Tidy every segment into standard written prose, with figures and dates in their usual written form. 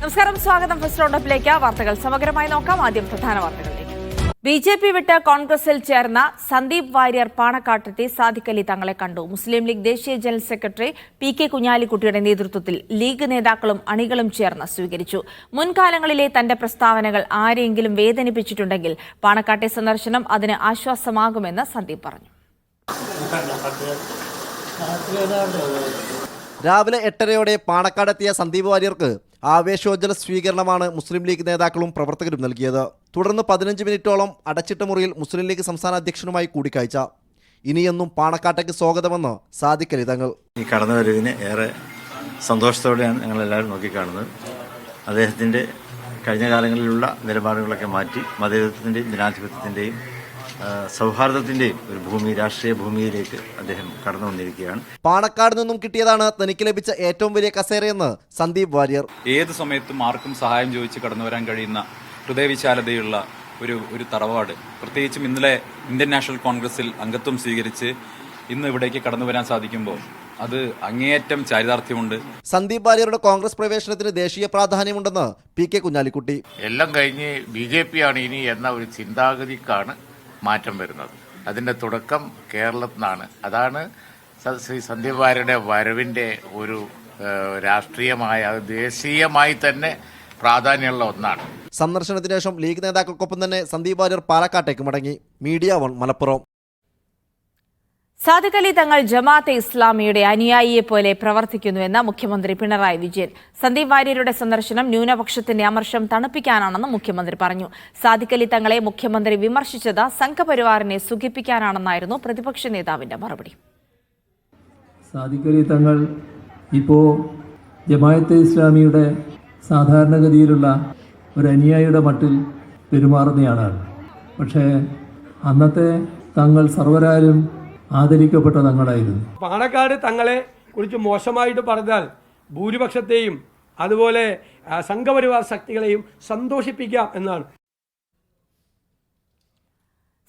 നമസ്കാരം, സ്വാഗതം ഫസ്റ്റ് റൗണ്ടപ്പിലേക്ക്. വാർത്തകൾ സമഗ്രമായി നോക്കാം. ആദ്യം പ്രധാന വാർത്തകളിലേക്ക്. ബി.ജെ.പി വിട്ട് കോൺഗ്രസിൽ ചേർന്ന സന്ദീപ് വാര്യർ പാണക്കാട്ടെത്തി സാദിഖ് അലി തങ്ങളെ കണ്ടു. മുസ്ലിം ലീഗ് ദേശീയ ജനറൽ സെക്രട്ടറി പി.കെ. കുഞ്ഞാലിക്കുട്ടിയുടെ നേതൃത്വത്തിൽ ലീഗ് നേതാക്കളും അണികളും ചേർന്ന് സ്വീകരിച്ചു. മുൻകാലങ്ങളിലെ തന്റെ പ്രസ്താവനകൾ ആരെയെങ്കിലും വേദനിപ്പിച്ചിട്ടുണ്ടെങ്കിൽ പാണക്കാട്ടെ സന്ദർശനം അതിന് ആശ്വാസമാകുമെന്ന് സന്ദീപ് പറഞ്ഞു. രാവിലെ 8:30 പാണക്കാടെത്തിയ സന്ദീപ് വാര്യർക്ക് ആവേശോജ്വല സ്വീകരണമാണ് മുസ്ലിം ലീഗ് നേതാക്കളും പ്രവർത്തകരും നൽകിയത്. തുടർന്ന് 15 മിനിറ്റോളം അടച്ചിട്ട മുറിയിൽ മുസ്ലിം ലീഗ് സംസ്ഥാന അധ്യക്ഷനുമായി കൂടിക്കാഴ്ച. ഇനിയെന്നും പാണക്കാട്ടേക്ക് സ്വാഗതമെന്ന് സാദിഖ് അലി തങ്ങൾ. ഈ കടന്നുവരവിനെ ഏറെ സന്തോഷത്തോടെയാണ് ഞങ്ങളെല്ലാവരും നോക്കിക്കാണുന്നത്. അദ്ദേഹത്തിൻ്റെ കഴിഞ്ഞ കാലങ്ങളിലുള്ള നിലപാടുകളൊക്കെ മാറ്റി മതേതരത്വത്തിൻ്റെയും ജനാധിപത്യത്തിൻ്റെയും സൗഹാർദ്ദത്തിന്റെയും ഒരു ഭൂമി, രാഷ്ട്രീയ ഭൂമിയിലേക്ക് അദ്ദേഹം കടന്നു വന്നിരിക്കുകയാണ്. പാണക്കാട് നിന്നും കിട്ടിയതാണ് തനിക്ക് ലഭിച്ച ഏറ്റവും വലിയ കസേരയെന്ന് സന്ദീപ് വാര്യർ. ഏത് സമയത്തും ആർക്കും സഹായം ചോദിച്ച് കടന്നു വരാൻ കഴിയുന്ന ഹൃദയവിശാലതയുള്ള ഒരു തറവാട്, പ്രത്യേകിച്ചും ഇന്നലെ ഇന്ത്യൻ നാഷണൽ കോൺഗ്രസിൽ അംഗത്വം സ്വീകരിച്ച് ഇന്ന് ഇവിടേക്ക് കടന്നു വരാൻ സാധിക്കുമ്പോൾ അത് അങ്ങേയറ്റം ചാരിതാർത്ഥ്യമുണ്ട്. സന്ദീപ് വാര്യരുടെ കോൺഗ്രസ് പ്രവേശനത്തിന് ദേശീയ പ്രാധാന്യമുണ്ടെന്ന് പി.കെ. കുഞ്ഞാലിക്കുട്ടി. എല്ലാം കഴിഞ്ഞ് ബി.ജെ.പി ആണ് ഇനി എന്ന ഒരു ചിന്താഗതിക്കാണ് മാറ്റം വരുന്നത്. അതിൻ്റെ തുടക്കം കേരളത്തിൽ നിന്നാണ്. അതാണ് ശ്രീ സന്ദീപ് വാര്യരുടെ വരവിൻ്റെ ഒരു രാഷ്ട്രീയമായ, ദേശീയമായി തന്നെ പ്രാധാന്യമുള്ള ഒന്നാണ്. സന്ദർശനത്തിന് ശേഷം ലീഗ് നേതാക്കൾക്കൊപ്പം തന്നെ സന്ദീപ് വാര്യർ പാലക്കാട്ടേക്ക് മടങ്ങി. മീഡിയ 1 മലപ്പുറം. സാദിഖ് അലി തങ്ങൾ ജമാഅത്തെ ഇസ്ലാമിയുടെ അനുയായിയെപ്പോലെ പ്രവർത്തിക്കുന്നുവെന്ന് മുഖ്യമന്ത്രി പിണറായി വിജയൻ. സന്ദീപ് വാര്യരുടെ സന്ദർശനം ന്യൂനപക്ഷത്തിന്റെ അമർഷം തണുപ്പിക്കാനാണെന്ന് മുഖ്യമന്ത്രി പറഞ്ഞു. സാദിഖ് അലി തങ്ങളെ മുഖ്യമന്ത്രി വിമർശിച്ചത് സംഘപരിവാറിനെ സുഖിപ്പിക്കാനാണെന്നായിരുന്നു പ്രതിപക്ഷ നേതാവിന്റെ മറുപടി. സാദിഖ് അലി തങ്ങൾ ഇപ്പോൾ ജമാഅത്തെ ഇസ്ലാമിയുടെ സാധാരണഗതിയിലുള്ള ഒരു അനുയായിയുടെ മട്ടിൽ പെരുമാറുന്നയാളാണ്. പക്ഷേ അന്നത്തെ തങ്ങൾ സർവരാലും ആദരിക്കപ്പെട്ട തങ്ങളായിരുന്നു. പാണക്കാട് തങ്ങളെ കുറിച്ച് മോശമായിട്ട് പറഞ്ഞാൽ ഭൂരിപക്ഷത്തെയും അതുപോലെ സംഘപരിവാർ ശക്തികളെയും സന്തോഷിപ്പിക്കാം എന്നാണ്.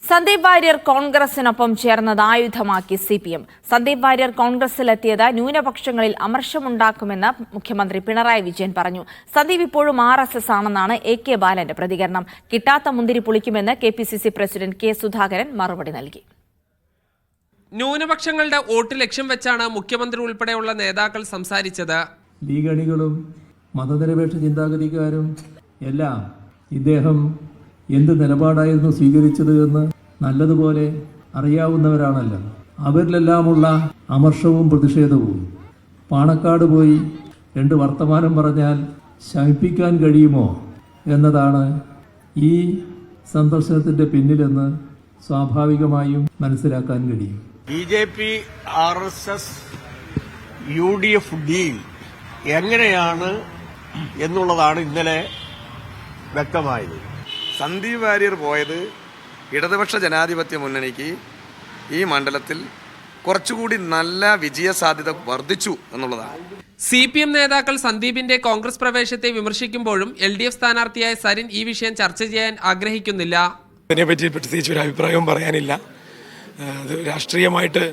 സന്ദീപ് വാര്യർ കോൺഗ്രസിനൊപ്പം ചേർന്നത് ആയുധമാക്കി CPM. സന്ദീപ് വാര്യർ കോൺഗ്രസിലെത്തിയത് ന്യൂനപക്ഷങ്ങളിൽ അമർഷമുണ്ടാക്കുമെന്ന് മുഖ്യമന്ത്രി പിണറായി വിജയൻ പറഞ്ഞു. സന്ദീപ് ഇപ്പോഴും RSS ആണെന്നാണ് AK ബാലന്റെ പ്രതികരണം. കിട്ടാത്ത മുന്തിരി പുളിക്കുമെന്ന് KPCC പ്രസിഡന്റ് K. സുധാകരൻ മറുപടി നൽകി. ന്യൂനപക്ഷങ്ങളുടെ വോട്ട് ലക്ഷ്യം വെച്ചാണ് മുഖ്യമന്ത്രി ഉൾപ്പെടെയുള്ള നേതാക്കൾ സംസാരിച്ചത്. ലീഗ് അണികളും മതനിരപേക്ഷ ചിന്താഗതിക്കാരും എല്ലാം ഇദ്ദേഹം എന്ത് നിലപാടായിരുന്നു സ്വീകരിച്ചത് എന്ന് നല്ലതുപോലെ അറിയാവുന്നവരാണല്ലോ. അവരിലെല്ലാമുള്ള അമർഷവും പ്രതിഷേധവും പാണക്കാട് പോയി 2 വർത്തമാനം പറഞ്ഞാൽ ശമിപ്പിക്കാൻ കഴിയുമോ എന്നതാണ് ഈ സന്ദർശനത്തിൻ്റെ പിന്നിലെന്ന് സ്വാഭാവികമായും മനസ്സിലാക്കാൻ കഴിയും. ബി.ജെ.പി. RSS UDF ഡീൽ എങ്ങനെയാണ് എന്നുള്ളതാണ് ഇന്നലെ വ്യക്തമായത്. സന്ദീപ് വാര്യർ പോയത് ഇടതുപക്ഷ ജനാധിപത്യ മുന്നണിക്ക് ഈ മണ്ഡലത്തിൽ കുറച്ചുകൂടി നല്ല വിജയസാധ്യത വർദ്ധിച്ചു എന്നുള്ളതാണ്. CPM നേതാക്കൾ സന്ദീപിന്റെ കോൺഗ്രസ് പ്രവേശത്തെ വിമർശിക്കുമ്പോഴും LDF സ്ഥാനാർത്ഥിയായ സരിൻ ഈ വിഷയം ചർച്ച ചെയ്യാൻ ആഗ്രഹിക്കുന്നില്ല. അതിനെപ്പറ്റി പ്രത്യേകിച്ച് ഒരു അഭിപ്രായവും പറയാനില്ല. അത് രാഷ്ട്രീയമായിട്ട്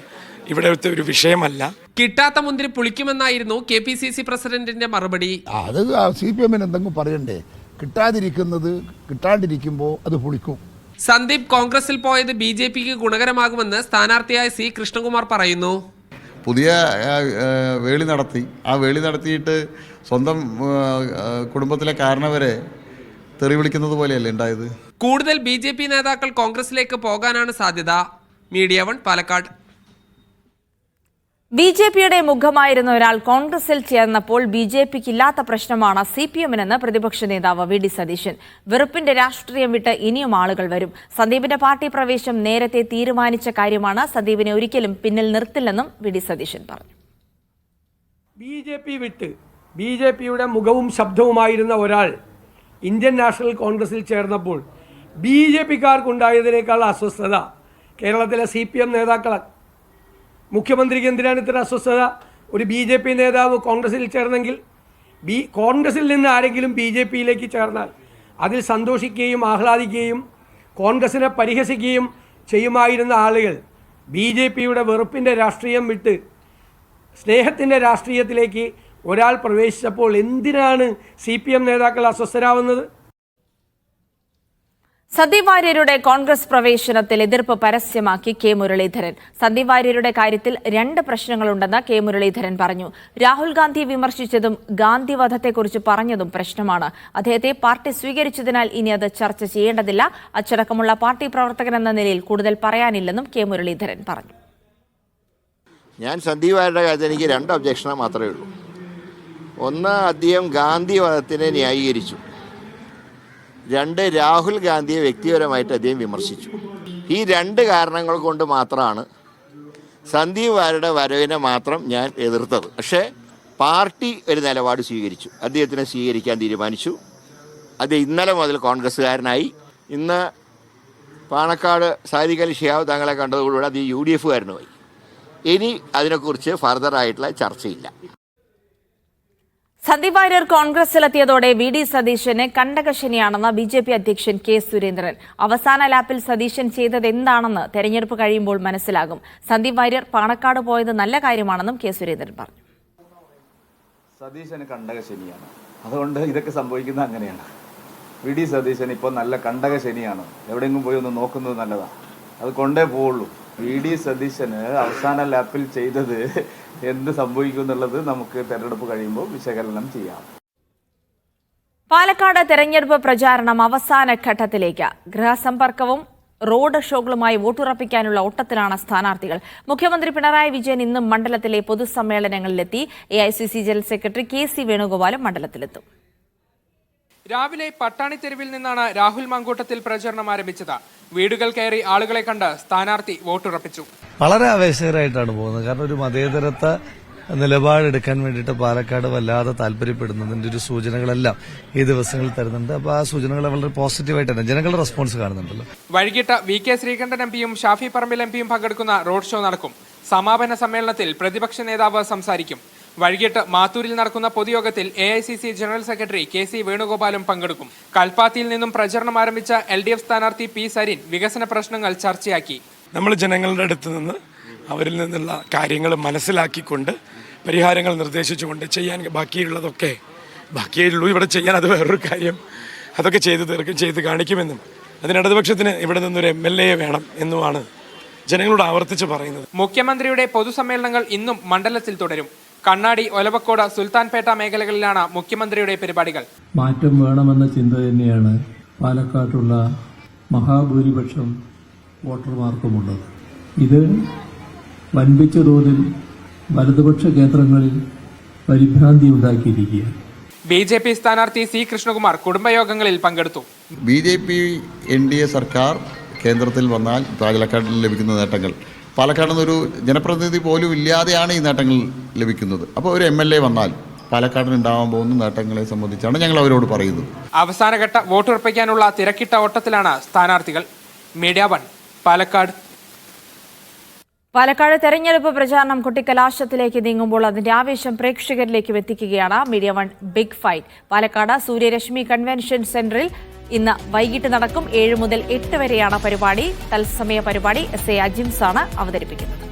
ഇവിടുത്തെ ഒരു വിഷയമല്ല. കിട്ടാത്ത മുന്തിരി പുളിക്കുമെന്നായിരുന്നു KPCC പ്രസിഡന്റിന്റെ മറുപടി. അത് CPM എന്തെങ്കിലും പറയണ്ടേ? കിട്ടാണ്ടിരിക്കുമ്പോൾ അത് പുളിക്കും. സന്ദീപ് കോൺഗ്രസിൽ പോയത് BJPക്ക് ഗുണകരമാകുമെന്ന് സ്ഥാനാർത്ഥിയായ C. കൃഷ്ണകുമാർ പറയുന്നു. പുതിയ വേളി നടത്തി, ആ വേളി നടത്തിയിട്ട് സ്വന്തം കുടുംബത്തിലെ കാരണവരെ തെറി വിളിക്കുന്നത് പോലെയല്ലേ ഉണ്ടായത്. കൂടുതൽ BJP നേതാക്കൾ കോൺഗ്രസിലേക്ക് പോകാനാണ് സാധ്യത. മീഡിയ 1 പാലക്കാട്. BJPയുടെ മുഖമായിരുന്ന ഒരാൾ കോൺഗ്രസിൽ ചേർന്നപ്പോൾ BJPക്കില്ലാത്ത പ്രശ്നമാണ് CPMനെന്ന് പ്രതിപക്ഷ നേതാവ് VD സതീശൻ. വെറുപ്പിന്റെ രാഷ്ട്രീയം വിട്ട് ഇനിയും ആളുകൾ വരും. സന്ദീപിന്റെ പാർട്ടി പ്രവേശം നേരത്തെ തീരുമാനിച്ച കാര്യമാണ്. സന്ദീപിനെ ഒരിക്കലും പിന്നിൽ നിർത്തില്ലെന്നും VD സതീശൻ പറഞ്ഞു. BJP വിട്ട് BJPയുടെ മുഖവും ശബ്ദവുമായിരുന്ന ഒരാൾ ഇന്ത്യൻ നാഷണൽ കോൺഗ്രസിൽ ചേർന്നപ്പോൾ BJPക്കാർക്കുണ്ടായതിനേക്കാൾ അസ്വസ്ഥത കേരളത്തിലെ CPM നേതാക്കളാണ്. മുഖ്യമന്ത്രിക്ക് എന്തിനാണ് ഇത്ര അസ്വസ്ഥത? ഒരു BJP നേതാവ് കോൺഗ്രസിൽ ചേർന്നെങ്കിൽ കോൺഗ്രസിൽ നിന്ന് ആരെങ്കിലും BJPയിലേക്ക് ചേർന്നാൽ അതിൽ സന്തോഷിക്കുകയും ആഹ്ലാദിക്കുകയും കോൺഗ്രസിനെ പരിഹസിക്കുകയും ചെയ്യുമായിരുന്ന ആളുകൾ BJPയുടെ വെറുപ്പിൻ്റെ രാഷ്ട്രീയം വിട്ട് സ്നേഹത്തിൻ്റെ രാഷ്ട്രീയത്തിലേക്ക് ഒരാൾ പ്രവേശിച്ചപ്പോൾ എന്തിനാണ് CPM നേതാക്കൾ അസ്വസ്ഥരാവുന്നത്? സന്ദീപ് വാര്യരുടെ കോൺഗ്രസ് പ്രവേശനത്തിൽ എതിർപ്പ് പരസ്യമാക്കി കെ മുരളീധരൻ. സന്ദീപ് വാര്യരുടെ കാര്യത്തിൽ 2 പ്രശ്നങ്ങളുണ്ടെന്ന് കെ മുരളീധരൻ പറഞ്ഞു. രാഹുൽ ഗാന്ധി വിമർശിച്ചതും ഗാന്ധി വധത്തെക്കുറിച്ച് പറഞ്ഞതും പ്രശ്നമാണ്. അദ്ദേഹത്തെ പാർട്ടി സ്വീകരിച്ചതിനാൽ ഇനി അത് ചർച്ച ചെയ്യേണ്ടതില്ല. അച്ചടക്കമുള്ള പാർട്ടി പ്രവർത്തകൻ എന്ന നിലയിൽ കൂടുതൽ പറയാനില്ലെന്നും കെ മുരളീധരൻ പറഞ്ഞു. ഞാൻ സന്ദീപ് വാര്യരുടെ കാര്യത്തിൽ എനിക്ക് 2 ഒബ്ജക്ഷൻ മാത്രമേ ഉള്ളൂ. ഒന്ന്, അദ്ദേഹം ഗാന്ധി വധത്തിനെ ന്യായീകരിച്ചു. 2, രാഹുൽ ഗാന്ധിയെ വ്യക്തിപരമായിട്ട് അദ്ദേഹം വിമർശിച്ചു. ഈ 2 കാരണങ്ങൾ കൊണ്ട് മാത്രമാണ് സന്ദീപ് വാര്യരുടെ വരവിനെ മാത്രം ഞാൻ എതിർത്തത്. പക്ഷേ പാർട്ടി ഒരു നിലപാട് സ്വീകരിച്ചു. അദ്ദേഹത്തിനെ സ്വീകരിക്കാൻ തീരുമാനിച്ചു. അദ്ദേഹം ഇന്നലെ മുതൽ കോൺഗ്രസ്സുകാരനായി. ഇന്ന് പാണക്കാട് സാദിഖ് അലി ശിഹാബ് തങ്ങളെ കണ്ടതോടുകൂടി അത് UDF കാരനുമായി. ഇനി അതിനെക്കുറിച്ച് ഫർദറായിട്ടുള്ള ചർച്ചയില്ല. സന്ദീപ് വാര്യർ കോൺഗ്രസിലെത്തിയതോടെ VD സതീശന് കണ്ടകശനിയാണെന്ന് BJP അധ്യക്ഷൻ കെ സുരേന്ദ്രൻ. അവസാന ലാപ്പിൽ സതീശൻ ചെയ്തത് എന്താണെന്ന് തെരഞ്ഞെടുപ്പ് കഴിയുമ്പോൾ മനസ്സിലാകും. സന്ദീപ് വാര്യർ പാണക്കാട് പോയത് നല്ല കാര്യമാണെന്നും കെ സുരേന്ദ്രൻ പറഞ്ഞു. സതീശന് കണ്ടകശനിയാണ്, അതുകൊണ്ട് ഇതൊക്കെ സംഭവിക്കുന്നത് അങ്ങനെയാണ്. VD സതീശൻ ഇപ്പോൾ നല്ല കണ്ടകശനിയാണ്. എവിടെയെങ്കിലും പോയി ഒന്ന് നോക്കുന്നത് നല്ലതാണ്. അത് കൊണ്ടേ പോവുള്ളൂ. VD സതീശന് അവസാന ലാപ്പിൽ ചെയ്തത് എന്ത് സംഭവിക്കും എന്നുള്ളത് നമുക്ക് തെരഞ്ഞെടുപ്പ് കഴിയുമ്പോൾ വിശകലനം ചെയ്യാം. പാലക്കാട് തെരഞ്ഞെടുപ്പ് പ്രചാരണം അവസാന ഘട്ടത്തിലേക്ക്. ഗൃഹസമ്പർക്കവും റോഡ് ഷോകളുമായി വോട്ടുറപ്പിക്കാനുള്ള ഓട്ടത്തിലാണ് സ്ഥാനാർത്ഥികൾ. മുഖ്യമന്ത്രി പിണറായി വിജയൻ ഇന്നും മണ്ഡലത്തിലെ പൊതുസമ്മേളനങ്ങളിലെത്തി. AICC general secretary KC വേണുഗോപാലും മണ്ഡലത്തിലെത്തും. രാവിലെ പട്ടാണിത്തെരുവിൽ നിന്നാണ് രാഹുൽ മാങ്കൂട്ടത്തിൽ പ്രചരണം ആരംഭിച്ചത്. വീടുകൾ കയറി ആളുകളെ കണ്ട് സ്ഥാനാർത്ഥി വോട്ടുറപ്പിച്ചു. വളരെ ആവേശകരമായിട്ടാണ് പോകുന്നത്. കാരണം ഒരു മതേതരത്വ നിലപാടെടുക്കാൻ വേണ്ടിയിട്ട് പാലക്കാട് വല്ലാതെ താല്പര്യപ്പെടുന്നതിന്റെ ഒരു സൂചനകളെല്ലാം ഈ ദിവസങ്ങളിൽ തരുന്നുണ്ട്. അപ്പോൾ ആ സൂചനകളെ വളരെ പോസിറ്റീവായിട്ട് തന്നെ ജനങ്ങളുടെ റെസ്പോൺസ് കാണുന്നുണ്ടല്ലോ. വൈകിട്ട് VK ശ്രീകണ്ഠൻ MPയും ഷാഫി പറമ്പിൽ MPയും പങ്കെടുക്കുന്ന റോഡ് ഷോ നടക്കും. സമാപന സമ്മേളനത്തിൽ പ്രതിപക്ഷ നേതാവ് സംസാരിക്കും. വൈകിട്ട് മാത്തൂരിൽ നടക്കുന്ന പൊതുയോഗത്തിൽ AICC ജനറൽ സെക്രട്ടറി KC വേണുഗോപാലും പങ്കെടുക്കും. കൽപ്പാത്തിയിൽ നിന്നും പ്രചരണം ആരംഭിച്ച LDF സ്ഥാനാർത്ഥി P സരിൻ വികസന പ്രശ്നങ്ങൾ ചർച്ചയാക്കി. നമ്മൾ ജനങ്ങളുടെ അടുത്ത് നിന്ന് അവരിൽ നിന്നുള്ള കാര്യങ്ങൾ മനസ്സിലാക്കിക്കൊണ്ട് പരിഹാരങ്ങൾ നിർദ്ദേശിച്ചുകൊണ്ട് ചെയ്യാൻ ബാക്കിയുള്ളൂ ഇവിടെ ചെയ്യാൻ. അത് വേറൊരു കാര്യം. അതൊക്കെ ചെയ്ത് കാണിക്കുമെന്നും അതിനിടതുപക്ഷത്തിന് ഇവിടെ നിന്നൊരു MLA വേണം എന്നുമാണ് ജനങ്ങളോട് ആവർത്തിച്ച് പറയുന്നത്. മുഖ്യമന്ത്രിയുടെ പൊതുസമ്മേളനങ്ങൾ ഇന്നും മണ്ഡലത്തിൽ തുടരും. കണ്ണാടി, ഒലവക്കോട്, സുൽത്താൻപേട്ട മേഖലകളിലാണ് മുഖ്യമന്ത്രിയുടെ പരിപാടികൾ. മാറ്റം വേണമെന്ന ചിന്ത തന്നെയാണ് പാലക്കാട്ടുള്ള മഹാഭൂരിപക്ഷം വോട്ടർമാർക്കുമുള്ളത്. ഇത് വൻപിച്ച തോതിൽ വലതുപക്ഷ കേന്ദ്രങ്ങളിൽ പരിഭ്രാന്തി ഉണ്ടാക്കിയിരിക്കുകയാണ്. BJP സ്ഥാനാർത്ഥി C കൃഷ്ണകുമാർ കുടുംബയോഗങ്ങളിൽ പങ്കെടുത്തു. BJP NDA സർക്കാർ കേന്ദ്രത്തിൽ വന്നാൽ പാലക്കാടിൽ ലഭിക്കുന്ന നേട്ടങ്ങൾ, പാലക്കാട് നിന്നൊരു ജനപ്രതിനിധി പോലും ഇല്ലാതെയാണ് ഈ നേട്ടങ്ങൾ ലഭിക്കുന്നത്. അപ്പോൾ ഒരു MLA വന്നാൽ പാലക്കാടിന് ഉണ്ടാവാൻ പോകുന്ന നേട്ടങ്ങളെ സംബന്ധിച്ചാണ് ഞങ്ങൾ അവരോട് പറയുന്നത്. അവസാനഘട്ട വോട്ടുറപ്പിക്കാനുള്ള തിരക്കിട്ട ഓട്ടത്തിലാണ് സ്ഥാനാർത്ഥികൾ. മീഡിയ 1 പാലക്കാട്. പാലക്കാട് തെരഞ്ഞെടുപ്പ് പ്രചാരണം കൊട്ടിക്കലാശത്തിലേക്ക് നീങ്ങുമ്പോൾ അതിന്റെ ആവേശം പ്രേക്ഷകരിലേക്കും എത്തിക്കുകയാണ് media 1 big fight. Palakkad Suryarashmi convention സെന്ററിൽ ഇന്ന് വൈകിട്ട് നടക്കും. 7 മുതൽ 8 വരെയാണ് പരിപാടി. തത്സമയ പരിപാടി SA അജിംസ് ആണ് അവതരിപ്പിക്കുന്നത്.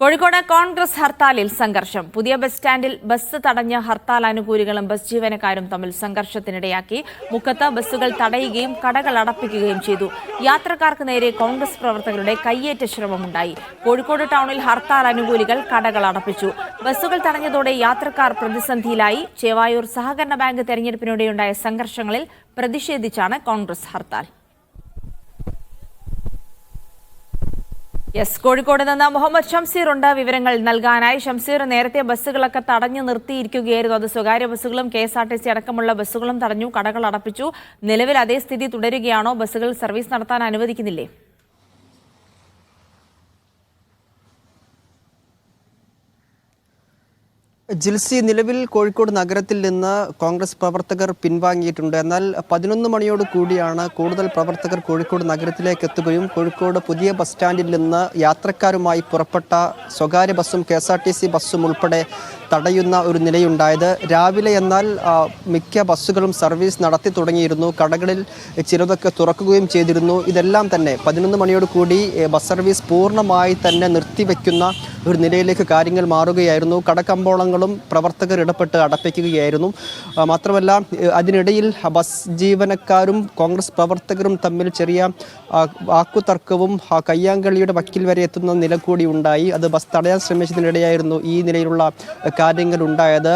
കോഴിക്കോട് കോൺഗ്രസ് ഹർത്താലിൽ സംഘർഷം. പുതിയ ബസ് സ്റ്റാൻഡിൽ ബസ് തടഞ്ഞ് ഹർത്താൽ അനുകൂലികളും ബസ് ജീവനക്കാരും തമ്മിൽ സംഘർഷത്തിനിടയാക്കി. മുക്കത്ത് ബസ്സുകൾ തടയുകയും കടകൾ അടപ്പിക്കുകയും ചെയ്തു. യാത്രക്കാർക്ക് നേരെ കോൺഗ്രസ് പ്രവർത്തകരുടെ കയ്യേറ്റ ശ്രമമുണ്ടായി. കോഴിക്കോട് ടൗണിൽ ഹർത്താൽ അനുകൂലികൾ കടകൾ അടപ്പിച്ചു. ബസ്സുകൾ തടഞ്ഞതോടെ യാത്രക്കാർ പ്രതിസന്ധിയിലായി. ചേവായൂർ സഹകരണ ബാങ്ക് തെരഞ്ഞെടുപ്പിനിടെയുണ്ടായ സംഘർഷങ്ങളിൽ പ്രതിഷേധിച്ചാണ് കോൺഗ്രസ് ഹർത്താൽ. കോഴിക്കോട് നിന്ന് മുഹമ്മദ് ഷംസീർ ഉണ്ട് വിവരങ്ങൾ നൽകാനായി. ഷംസീർ, നേരത്തെ ബസ്സുകളൊക്കെ തടഞ്ഞു നിർത്തിയിരിക്കുകയായിരുന്നു. അത് സ്വകാര്യ ബസ്സുകളും KSRTC അടക്കമുള്ള ബസ്സുകളും തടഞ്ഞു, കടകൾ അടപ്പിച്ചു. നിലവിൽ അതേ സ്ഥിതി തുടരുകയാണോ? ബസ്സുകൾ സർവീസ് നടത്താൻ അനുവദിക്കുന്നില്ലേ? ജിൽസി, നിലവിൽ കോഴിക്കോട് നഗരത്തിൽ നിന്ന് കോൺഗ്രസ് പ്രവർത്തകർ പിൻവാങ്ങിയിട്ടുണ്ട്. എന്നാൽ 11 മണിയോട് കൂടിയാണ് കൂടുതൽ പ്രവർത്തകർ കോഴിക്കോട് നഗരത്തിലേക്ക് എത്തുകയും കോഴിക്കോട് പുതിയ ബസ് സ്റ്റാൻഡിൽ നിന്ന് യാത്രക്കാരുമായി പുറപ്പെട്ട സ്വകാര്യ ബസ്സും KSRTC ബസ്സും ഉൾപ്പെടെ തടയുന്ന ഒരു നിലയുണ്ടായത്. രാവിലെ എന്നാൽ മിക്ക ബസ്സുകളും സർവീസ് നടത്തി തുടങ്ങിയിരുന്നു. കടകളിൽ ചിലതൊക്കെ തുറക്കുകയും ചെയ്തിരുന്നു. ഇതെല്ലാം തന്നെ 11 മണിയോട് കൂടി ബസ് സർവീസ് പൂർണ്ണമായി തന്നെ നിർത്തിവെക്കുന്ന ഒരു നിലയിലേക്ക് കാര്യങ്ങൾ മാറുകയായിരുന്നു. കടകമ്പോളങ്ങളും പ്രവർത്തകർ ഇടപെട്ട് അടപ്പിക്കുകയായിരുന്നു. മാത്രമല്ല, അതിനിടയിൽ ബസ് ജീവനക്കാരും കോൺഗ്രസ് പ്രവർത്തകരും തമ്മിൽ ചെറിയ വാക്കുതർക്കവും കയ്യാങ്കളിയുടെ വക്കിൽ വരെ എത്തുന്ന നില കൂടി ഉണ്ടായി. അത് ബസ് തടയാൻ ശ്രമിച്ചതിനിടെയായിരുന്നു ഈ നിലയിലുള്ള കാര്യങ്ങൾ ഉണ്ടായത്.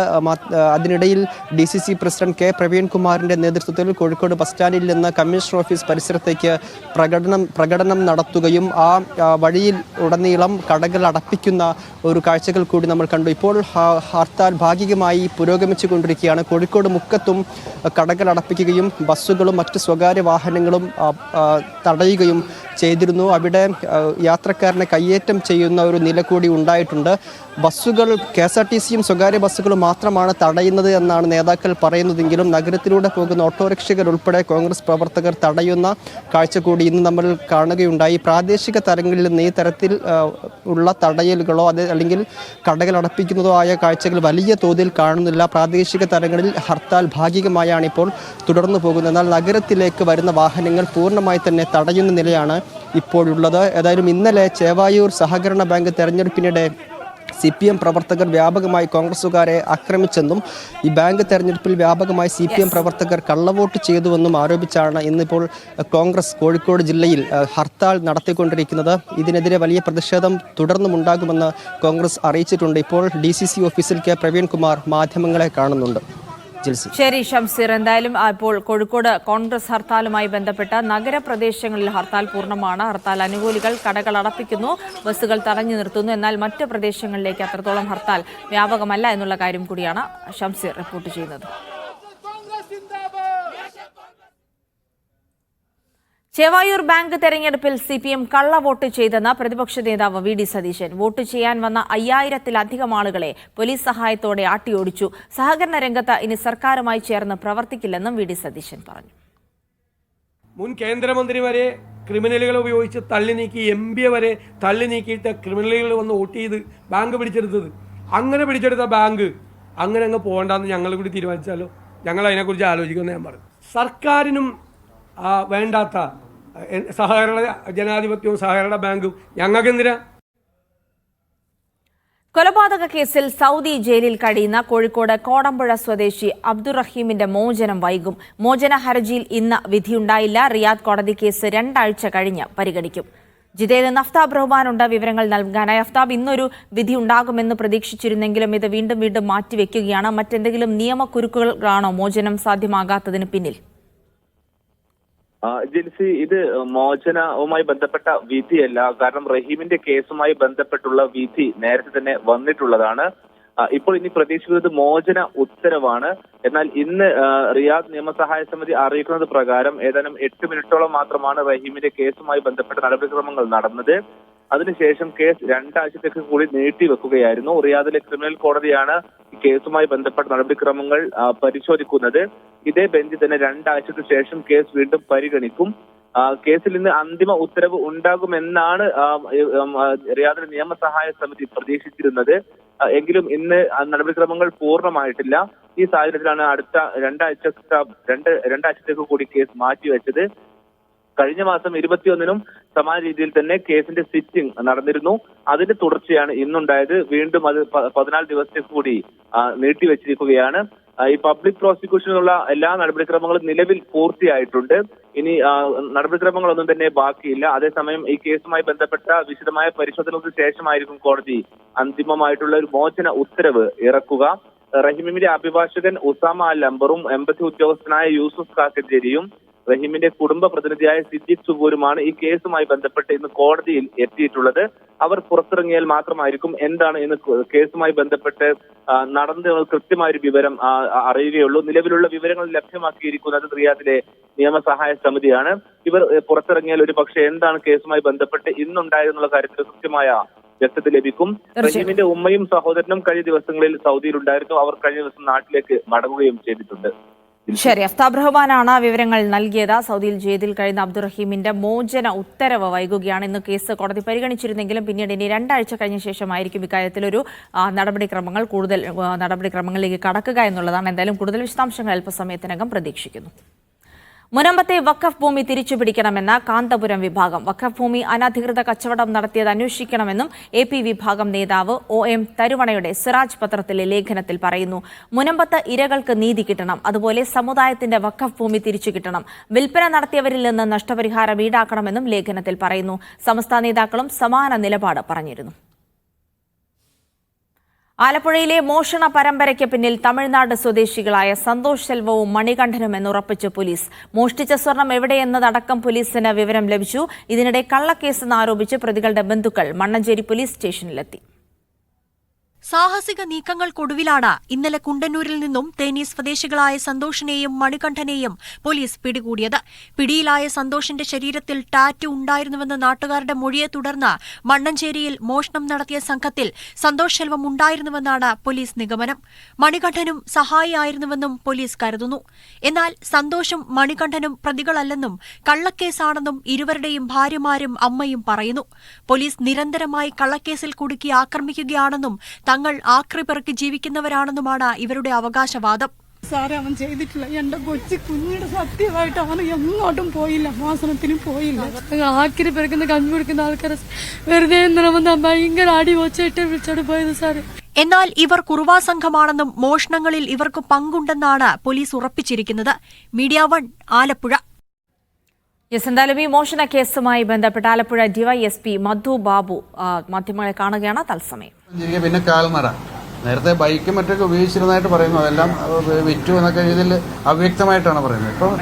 അതിനിടയിൽ DCC പ്രസിഡന്റ് K. പ്രവീൺകുമാറിൻ്റെ നേതൃത്വത്തിൽ കോഴിക്കോട് ബസ് സ്റ്റാൻഡിൽ നിന്ന് കമ്മീഷണർ ഓഫീസ് പരിസരത്തേക്ക് പ്രകടനം നടത്തുകയും ആ വഴിയിൽ ഉടനീളം കടകൾ അടപ്പിക്കുന്ന ഒരു കാഴ്ചകൾ കൂടി നമ്മൾ കണ്ടു. ഇപ്പോൾ ഹർത്താൽ ഭാഗികമായി പുരോഗമിച്ചു കൊണ്ടിരിക്കുകയാണ്. കോഴിക്കോട് മുക്കത്തും കടകൾ അടപ്പിക്കുകയും ബസ്സുകളും മറ്റ് സ്വകാര്യ വാഹനങ്ങളും തടയുകയും ചെയ്തിരുന്നു. അവിടെ യാത്രക്കാരനെ കയ്യേറ്റം ചെയ്യുന്ന ഒരു നില കൂടി ഉണ്ടായിട്ടുണ്ട്. ബസ്സുകൾ KSRTCയും സ്വകാര്യ ബസ്സുകളും മാത്രമാണ് തടയുന്നത് എന്നാണ് നേതാക്കൾ പറയുന്നതെങ്കിലും നഗരത്തിലൂടെ പോകുന്ന ഓട്ടോറിക്ഷകൾ ഉൾപ്പെടെ കോൺഗ്രസ് പ്രവർത്തകർ തടയുന്ന കാഴ്ച കൂടി ഇന്ന് നമ്മൾ കാണുകയുണ്ടായി. പ്രാദേശിക തലങ്ങളിൽ നിന്ന് ഈ തരത്തിൽ ഉള്ള തടയലുകളോ അല്ലെങ്കിൽ കടകൾ അടപ്പിക്കുന്നതോ ആയ കാഴ്ചകൾ വലിയ തോതിൽ കാണുന്നില്ല. പ്രാദേശിക തലങ്ങളിൽ ഹർത്താൽ ഭാഗികമായാണ് ഇപ്പോൾ തുടർന്നു പോകുന്നത്. എന്നാൽ നഗരത്തിലേക്ക് വരുന്ന വാഹനങ്ങൾ പൂർണ്ണമായി തന്നെ തടയുന്ന നിലയാണ് ഇപ്പോഴുള്ളത്. ഏതായാലും ഇന്നലെ ചേവായൂർ സഹകരണ ബാങ്ക് തെരഞ്ഞെടുപ്പിനിടെ CPM പ്രവർത്തകർ വ്യാപകമായി കോൺഗ്രസുകാരെ ആക്രമിച്ചെന്നും ഈ ബാങ്ക് തെരഞ്ഞെടുപ്പിൽ വ്യാപകമായി CPM പ്രവർത്തകർ കള്ളവോട്ട് ചെയ്തുവെന്നും ആരോപിച്ചാണ് ഇന്നിപ്പോൾ കോൺഗ്രസ് കോഴിക്കോട് ജില്ലയിൽ ഹർത്താൽ നടത്തിക്കൊണ്ടിരിക്കുന്നത്. ഇതിനെതിരെ വലിയ പ്രതിഷേധം തുടർന്നുമുണ്ടാകുമെന്ന് കോൺഗ്രസ് അറിയിച്ചിട്ടുണ്ട്. ഇപ്പോൾ DCC ഓഫീസിൽ K. പ്രവീൺകുമാർ മാധ്യമങ്ങളെ കാണുന്നുണ്ട്. ശരി ഷംസീർ, എന്തായാലും ഇപ്പോൾ കോഴിക്കോട് കോൺഗ്രസ് ഹർത്താലുമായി ബന്ധപ്പെട്ട നഗരപ്രദേശങ്ങളിൽ ഹർത്താൽ പൂർണ്ണമാണ്. ഹർത്താൽ അനുകൂലികൾ കടകൾ അടപ്പിക്കുന്നു, ബസ്സുകൾ തടഞ്ഞു നിർത്തുന്നു. എന്നാൽ മറ്റ് പ്രദേശങ്ങളിലേക്ക് അത്രത്തോളം ഹർത്താൽ വ്യാപകമല്ല എന്നുള്ള കാര്യം കൂടിയാണ് ഷംസീർ റിപ്പോർട്ട് ചെയ്യുന്നത്. ചേവായൂർ ബാങ്ക് തെരഞ്ഞെടുപ്പിൽ CPM കള്ളവോട്ട് ചെയ്തെന്ന് പ്രതിപക്ഷ നേതാവ് VD സതീശൻ. വോട്ട് ചെയ്യാൻ വന്ന 5000-ലധികം ആളുകളെ പോലീസ് സഹായത്തോടെ ആട്ടിയോടിച്ചു. സഹകരണ രംഗത്ത് ഇനി സർക്കാരുമായി ചേർന്ന് പ്രവർത്തിക്കില്ലെന്നും VD സതീശൻ പറഞ്ഞു. മുൻ കേന്ദ്രമന്ത്രി വരെ ക്രിമിനലുകളെ ഉപയോഗിച്ച് തള്ളി നീക്കി, MP വരെ തള്ളി നീക്കിയിട്ട് ക്രിമിനലുകൾ വന്ന് വോട്ട് ചെയ്ത് ബാങ്ക് പിടിച്ചെടുത്തത്. അങ്ങനെ പിടിച്ചെടുത്ത ബാങ്ക് അങ്ങനെ അങ്ങ് പോകണ്ടെന്ന് ഞങ്ങൾ കൂടി തീരുമാനിച്ചാലോ? ഞങ്ങൾ അതിനെക്കുറിച്ച് ആലോചിക്കുമെന്ന് ഞാൻ പറഞ്ഞു. സർക്കാരിനും വേണ്ടാത്ത സഹകരണ ജനാധിപത്യവും സഹകരണ ബാങ്കും ഞങ്ങൾക്കെന്തിനാ? കൊലപാതക കേസിൽ സൗദി ജയിലിൽ കഴിയുന്ന കോഴിക്കോട് കോടമ്പുഴ സ്വദേശി അബ്ദുറഹീമിന്റെ മോചനം വൈകും. മോചന ഹർജിയിൽ ഇന്ന് വിധിയുണ്ടായില്ല. റിയാദ് കോടതി കേസ് 2 ആഴ്ച കഴിഞ്ഞ് പരിഗണിക്കും. ജിതേന്ദ് അഫ്താബ് റഹ്മാനുണ്ട് വിവരങ്ങൾ നൽകാനായി. അഫ്താബ്, ഇന്നൊരു വിധി ഉണ്ടാകുമെന്ന് പ്രതീക്ഷിച്ചിരുന്നെങ്കിലും ഇത് വീണ്ടും മാറ്റിവെക്കുകയാണ്. മറ്റെന്തെങ്കിലും നിയമക്കുരുക്കുകളാണോ മോചനം സാധ്യമാകാത്തതിന് പിന്നിൽ? ജിൻസി, ഇത് മോചനവുമായി ബന്ധപ്പെട്ട വിധിയല്ല. കാരണം റഹീമിന്റെ കേസുമായി ബന്ധപ്പെട്ടുള്ള വിധി നേരത്തെ തന്നെ വന്നിട്ടുള്ളതാണ്. ഇപ്പോൾ ഇനി പ്രതീക്ഷിക്കുന്നത് മോചന ഉത്തരവാണ്. എന്നാൽ ഇന്ന് റിയാദ് നിയമസഹായ സമിതി അറിയിക്കുന്നത് പ്രകാരം ഏതാനും 8 മിനിറ്റോളം മാത്രമാണ് റഹീമിന്റെ കേസുമായി ബന്ധപ്പെട്ട നടപടിക്രമങ്ങൾ നടന്നത്. അതിനുശേഷം കേസ് 2 ആഴ്ചത്തേക്ക് കൂടി നീട്ടിവെക്കുകയായിരുന്നു. റിയാദിലെ ക്രിമിനൽ കോടതിയാണ് കേസുമായി ബന്ധപ്പെട്ട നടപടിക്രമങ്ങൾ പരിശോധിക്കുന്നത്. ഇതേ ബെഞ്ച് തന്നെ 2 ആഴ്ചയ്ക്ക് ശേഷം കേസ് വീണ്ടും പരിഗണിക്കും. കേസിൽ നിന്ന് അന്തിമ ഉത്തരവ് ഉണ്ടാകുമെന്നാണ് റിയാദിലെ നിയമസഹായ സമിതി പ്രതീക്ഷിച്ചിരുന്നത്. എങ്കിലും ഇന്ന് നടപടിക്രമങ്ങൾ പൂർണ്ണമായിട്ടില്ല. ഈ സാഹചര്യത്തിലാണ് അടുത്ത 2 ആഴ്ചത്തേക്ക് കൂടി കേസ് മാറ്റിവെച്ചത്. കഴിഞ്ഞ മാസം 21-നും സമാന രീതിയിൽ തന്നെ കേസിന്റെ സിറ്റിംഗ് നടന്നിരുന്നു. അതിന്റെ തുടർച്ചയാണ് ഇന്നുണ്ടായത്. വീണ്ടും അത് 14 ദിവസത്തേക്ക് കൂടി നീട്ടിവെച്ചിരിക്കുകയാണ്. ഈ പബ്ലിക് പ്രോസിക്യൂഷനുള്ള എല്ലാ നടപടിക്രമങ്ങളും നിലവിൽ പൂർത്തിയായിട്ടുണ്ട്. ഇനി നടപടിക്രമങ്ങളൊന്നും തന്നെ ബാക്കിയില്ല. അതേസമയം ഈ കേസുമായി ബന്ധപ്പെട്ട വിശദമായ പരിശോധനകൾക്ക് ശേഷമായിരിക്കും കോടതി അന്തിമമായിട്ടുള്ള ഒരു മോചന ഉത്തരവ് ഇറക്കുക. റഹീമിന്റെ അഭിഭാഷകൻ ഉസാമ അൽ അംബറും എംബസി ഉദ്യോഗസ്ഥനായ യൂസുഫ് കാക്കഞ്ചേരിയും റഹീമിന്റെ കുടുംബ പ്രതിനിധിയായ സിദ്ദീഖ് സുബൂരുമാണ് ഈ കേസുമായി ബന്ധപ്പെട്ട് ഇന്ന് കോടതിയിൽ എത്തിയിട്ടുള്ളത്. അവർ പുറത്തിറങ്ങിയാൽ മാത്രമായിരിക്കും എന്താണ് ഇന്ന് കേസുമായി ബന്ധപ്പെട്ട് നടന്നത് കൃത്യമായൊരു വിവരം അറിയുകയുള്ളൂ. നിലവിലുള്ള വിവരങ്ങൾ ലഭ്യമാക്കിയിരിക്കുന്നത് റിയാദിലെ നിയമസഹായ സമിതിയാണ്. ഇവർ പുറത്തിറങ്ങിയാൽ ഒരു പക്ഷേ എന്താണ് കേസുമായി ബന്ധപ്പെട്ട് ഇന്നുണ്ടായതെന്നുള്ള കാര്യത്തിൽ കൃത്യമായ വ്യക്തത ലഭിക്കും. റഹീമിന്റെ ഉമ്മയും സഹോദരനും കഴിഞ്ഞ ദിവസങ്ങളിൽ സൗദിയിലുണ്ടായിരുന്നു. അവർ കഴിഞ്ഞ ദിവസം നാട്ടിലേക്ക് മടങ്ങുകയും ചെയ്തിട്ടുണ്ട്. ശരി, അഫ്താബ് റഹ്മാനാണ് വിവരങ്ങൾ നൽകിയത്. സൗദിയിൽ ജയിലിൽ കഴിയുന്ന അബ്ദുറഹീമിന്റെ മോചന ഉത്തരവ് വൈകുകയാണ്. ഇന്ന് കേസ് കോടതി പരിഗണിച്ചിരുന്നെങ്കിലും പിന്നീട് ഇനി 2 ആഴ്ച കഴിഞ്ഞ ശേഷമായിരിക്കും ഇക്കാര്യത്തിലൊരു നടപടിക്രമങ്ങളിലേക്ക് കടക്കുക എന്നുള്ളതാണ്. എന്തായാലും കൂടുതൽ വിശദാംശങ്ങൾ അല്പസമയത്തിനകം പ്രതീക്ഷിക്കുന്നു. മുനമ്പത്തെ വഖഫ് ഭൂമി തിരിച്ചുപിടിക്കണമെന്ന കാന്തപുരം വിഭാഗം. വഖഫ് ഭൂമി അനധികൃത കച്ചവടം നടത്തിയത് അന്വേഷിക്കണമെന്നും AP വിഭാഗം നേതാവ് OM തരുവണയുടെ സിറാജ് പത്രത്തിലെ ലേഖനത്തിൽ പറയുന്നു. മുനമ്പത്ത് ഇരകൾക്ക് നീതി കിട്ടണം, അതുപോലെ സമുദായത്തിന്റെ വഖഫ് ഭൂമി തിരിച്ചു കിട്ടണം. വിൽപ്പന നടത്തിയവരിൽ നിന്ന് നഷ്ടപരിഹാരം ഈടാക്കണമെന്നും ലേഖനത്തിൽ പറയുന്നു. സമസ്ത നേതാക്കളും സമാന നിലപാട് പറഞ്ഞിരുന്നു. ആലപ്പുഴയിലെ മോഷണ പരമ്പരയ്ക്ക് പിന്നിൽ തമിഴ്നാട് സ്വദേശികളായ സന്തോഷ് സെൽവവും മണികണ്ഠനും എന്നുറപ്പിച്ചു പോലീസ്. മോഷ്ടിച്ച സ്വർണം എവിടെയെന്നതടക്കം പോലീസിന് വിവരം ലഭിച്ചു. ഇതിനിടെ കള്ളക്കേസെന്നാരോപിച്ച് പ്രതികളുടെ ബന്ധുക്കൾ മണ്ണഞ്ചേരി പോലീസ് സ്റ്റേഷനിലെത്തി. സാഹസിക നീക്കങ്ങൾക്കൊടുവിലാണ് ഇന്നലെ കുണ്ടന്നൂരിൽ നിന്നും തേനി സ്വദേശികളായ സന്തോഷിനെയും മണികണ്ഠനെയും പോലീസ് പിടികൂടിയത്. പിടിയിലായ സന്തോഷിന്റെ ശരീരത്തിൽ ടാറ്റു ഉണ്ടായിരുന്നുവെന്ന നാട്ടുകാരുടെ മൊഴിയെ തുടർന്ന് മണ്ണഞ്ചേരിയിൽ മോഷണം നടത്തിയ സംഘത്തിൽ സന്തോഷ് സെൽവം ഉണ്ടായിരുന്നുവെന്നാണ് പോലീസ് നിഗമനം. മണികണ്ഠനും സഹായിയായിരുന്നുവെന്നും പോലീസ് കരുതുന്നു. എന്നാൽ സന്തോഷും മണികണ്ഠനും പ്രതികളല്ലെന്നും കള്ളക്കേസാണെന്നും ഇരുവരുടെയും ഭാര്യമാരും അമ്മയും പറയുന്നു. പോലീസ് നിരന്തരമായി കള്ളക്കേസിൽ കുടുക്കി ആക്രമിക്കുകയാണെന്നും തങ്ങൾ ആക്രിപെറുക്കി ജീവിക്കുന്നവരാണെന്നുമാണ് ഇവരുടെ അവകാശവാദം. സാറേ, അവൻ ചെയ്തിട്ടില്ല. എന്റെ കൊച്ചു കുഞ്ഞിയുടെ സത്യമായിട്ട് അവൻ എങ്ങോട്ടും പോയില്ല, മോഷണത്തിനും പോയില്ല. ആക്രി പെറുക്കുന്ന കഞ്ഞി കൊടുക്കുന്ന ആൾക്കാരെ വെറുതെ ഭയങ്കര അടി ഒച്ചയിട്ട് വിളിച്ചോണ്ട് പോയത് സാറ്. എന്നാൽ ഇവർ കുറുവാ സംഘമാണെന്നും മോഷണങ്ങളിൽ ഇവർക്ക് പങ്കുണ്ടെന്നാണ് പോലീസ് ഉറപ്പിച്ചിരിക്കുന്നത്. മീഡിയ 1 ആലപ്പുഴ. എന്തായാലും ഈ മോഷണ കേസുമായി ബന്ധപ്പെട്ട് ആലപ്പുഴ DYSP മധു ബാബു മാധ്യമങ്ങളെ കാണുകയാണ് തത്സമയം. പിന്നെ കാൽനട നേരത്തെ ബൈക്കും മറ്റൊക്കെ ഉപയോഗിച്ചിരുന്നതായിട്ട് പറയുന്നു. അതെല്ലാം വിറ്റു എന്നൊക്കെ രീതിയിൽ അവ്യക്തമായിട്ടാണ് പറയുന്നത്. ഇപ്പോൾ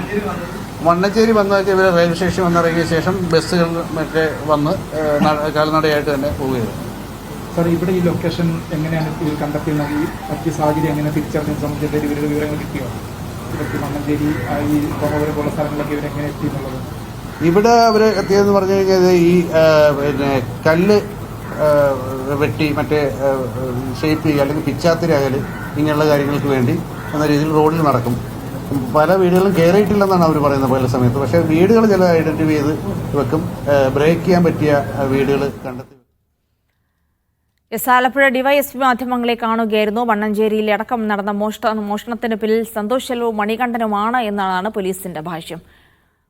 മണ്ണഞ്ചേരി വന്നൊക്കെ ഇവർ റെയിൽവേ സ്റ്റേഷൻ വന്നിറങ്ങിയ ശേഷം ബസ്സുകൾ മറ്റേ വന്ന് കാൽനടയായിട്ട് തന്നെ പോവുകയാണ്. സാർ, ഇവിടെ ഈ ലൊക്കേഷൻ എങ്ങനെയാണ് ഇതിൽ കണ്ടെത്തിയത്? ഈ പറ്റിയ സാഹചര്യം എങ്ങനെ തിരിച്ചറിഞ്ഞത് സംബന്ധിച്ചിട്ട് ഇവരുടെ വിവരങ്ങൾ കിട്ടിയോ? ഇവർക്ക് മണ്ണഞ്ചേരി ഈ കോമപുരം പോലുള്ള സ്ഥലങ്ങളിലൊക്കെ ഇവരെങ്ങനെ എത്തി എന്നുള്ളത്? ഇവിടെ അവർ എത്തിയതെന്ന് പറഞ്ഞു കഴിഞ്ഞാൽ ഈ പിന്നെ കല്ല് വെട്ടി മറ്റേ ഷേപ്പ് ചെയ്യുക അല്ലെങ്കിൽ പിച്ചാത്തിരാകൽ ഇങ്ങനെയുള്ള കാര്യങ്ങൾക്ക് വേണ്ടി എന്ന രീതിയിൽ റോഡിൽ നടക്കും. പല വീടുകളും കയറിയിട്ടില്ലെന്നാണ് അവർ പറയുന്നത് പല സമയത്ത്. പക്ഷേ വീടുകൾ ചില ഐഡന്റിഫൈ ചെയ്ത് വെക്കും. ബ്രേക്ക് ചെയ്യാൻ പറ്റിയ വീടുകൾ കണ്ടെത്തി. ആലപ്പുഴ DYSP മാധ്യമങ്ങളെ കാണുകയായിരുന്നു. മണ്ണഞ്ചേരിയിലെ അടക്കം നടന്ന മോഷണത്തിന് പിന്നിൽ സന്തോഷ് സെൽവവും മണികണ്ഠനുമാണ് എന്നാണ് പോലീസിന്റെ ഭാഷ്യം.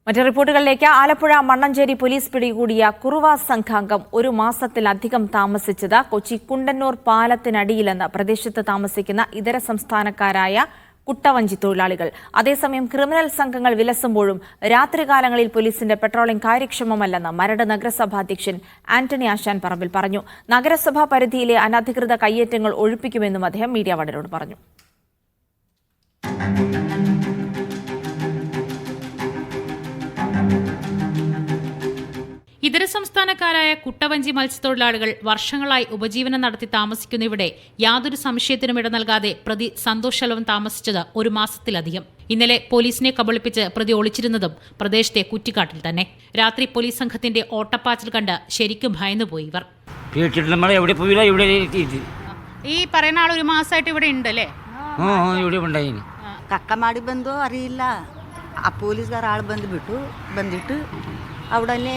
മറ്റു റിപ്പോർട്ടുകളിലേക്ക്. ആലപ്പുഴ മണ്ണഞ്ചേരി പോലീസ് പിടികൂടിയ കുറുവ സംഘാംഗം 1 മാസത്തിലധികം താമസിച്ചത് കൊച്ചി കുണ്ടന്നൂർ പാലത്തിനടിയിലെന്ന് പ്രദേശത്ത് താമസിക്കുന്ന ഇതര സംസ്ഥാനക്കാരായ കുട്ടവഞ്ചി തൊഴിലാളികൾ. അതേസമയം ക്രിമിനൽ സംഘങ്ങൾ വിലസുമ്പോഴും രാത്രികാലങ്ങളിൽ പോലീസിന്റെ പെട്രോളിംഗ് കാര്യക്ഷമമല്ലെന്ന് മരട് നഗരസഭാ അധ്യക്ഷൻ ആന്റണി ആശാൻ പറമ്പിൽ പറഞ്ഞു. നഗരസഭാ പരിധിയിലെ അനധികൃത കയ്യേറ്റങ്ങൾ ഒഴിപ്പിക്കുമെന്നും അദ്ദേഹം മീഡിയ 1 പറഞ്ഞു. ഇതര സംസ്ഥാനക്കാരായ കുട്ടവഞ്ചി മത്സ്യത്തൊഴിലാളികൾ വർഷങ്ങളായി ഉപജീവനം നടത്തി താമസിക്കുന്ന ഇവിടെ യാതൊരു സംശയത്തിനും ഇട നൽകാതെ പ്രതി സന്തോഷ് സെൽവം താമസിച്ചത് 1 മാസത്തിലധികം. ഇന്നലെ പോലീസിനെ കബളിപ്പിച്ച് പ്രതി ഒളിച്ചിരുന്നതും പ്രദേശത്തെ കുറ്റിക്കാട്ടിൽ തന്നെ. രാത്രി പോലീസ് സംഘത്തിന്റെ ഓട്ടപ്പാച്ചിൽ കണ്ട് ശരിക്കും ഭയന്നുപോയി ഇവർ. ഈ പറയുന്ന ആൾ 1 മാസമായിട്ട് ഇവിടെ ഉണ്ട് അല്ലേ? കക്കമാടി ബന്ധോ അറിയില്ല. ആ പോലീസുകാർ ആൾ ബന്ധിട്ട് അവിടെ തന്നെ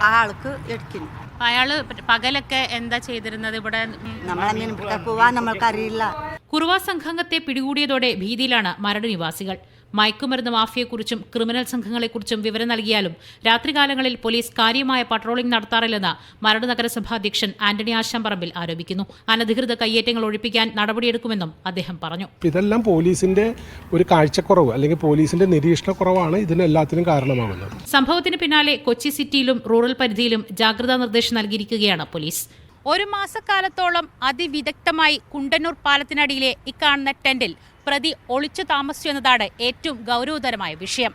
ആൾക്ക് എടുക്കുന്നു. അയാള് പകലൊക്കെ എന്താ ചെയ്തിരുന്നത് ഇവിടെ? നമ്മളെങ്ങനെ പോവാൻ നമ്മൾക്കറിയില്ല. കുറുവ സംഘാംഗത്തെ പിടികൂടിയതോടെ ഭീതിയിലാണ് മരട് നിവാസികൾ. മയക്കുമരുന്ന് മാഫിയെക്കുറിച്ചും ക്രിമിനൽ സംഘങ്ങളെക്കുറിച്ചും വിവരം നൽകിയാലും രാത്രികാലങ്ങളിൽ പോലീസ് കാര്യമായ പട്രോളിംഗ് നടത്താറില്ലെന്ന് മരട് നഗരസഭാ അധ്യക്ഷൻ ആന്റണി ആശാൻ പറമ്പിൽ ആരോപിക്കുന്നു. അനധികൃത കയ്യേറ്റങ്ങൾ ഒഴിപ്പിക്കാൻ നടപടിയെടുക്കുമെന്നും അദ്ദേഹം പറഞ്ഞു. ഇതെല്ലാം പോലീസിന്റെ ഒരു കാഴ്ചക്കുറവ് അല്ലെങ്കിൽ പോലീസിന്റെ നിരീക്ഷണക്കുറവാണ് ഇതിനെല്ലാത്തിനും കാരണമാകുന്നത്. സംഭവത്തിന് പിന്നാലെ കൊച്ചി സിറ്റിയിലും റൂറൽ പരിധിയിലും ജാഗ്രതാ നിർദ്ദേശം നൽകിയിരിക്കുകയാണ് പോലീസ്. 1 മാസക്കാലത്തോളം അതിവിദഗ്ധമായി കുണ്ടന്നൂർ പാലത്തിനടിയിലെ ഇക്കാണുന്ന ടെന്റിൽ പ്രതി ഒളിച്ചു താമസിച്ചു എന്നതാണ് ഏറ്റവും ഗൗരവതരമായ വിഷയം.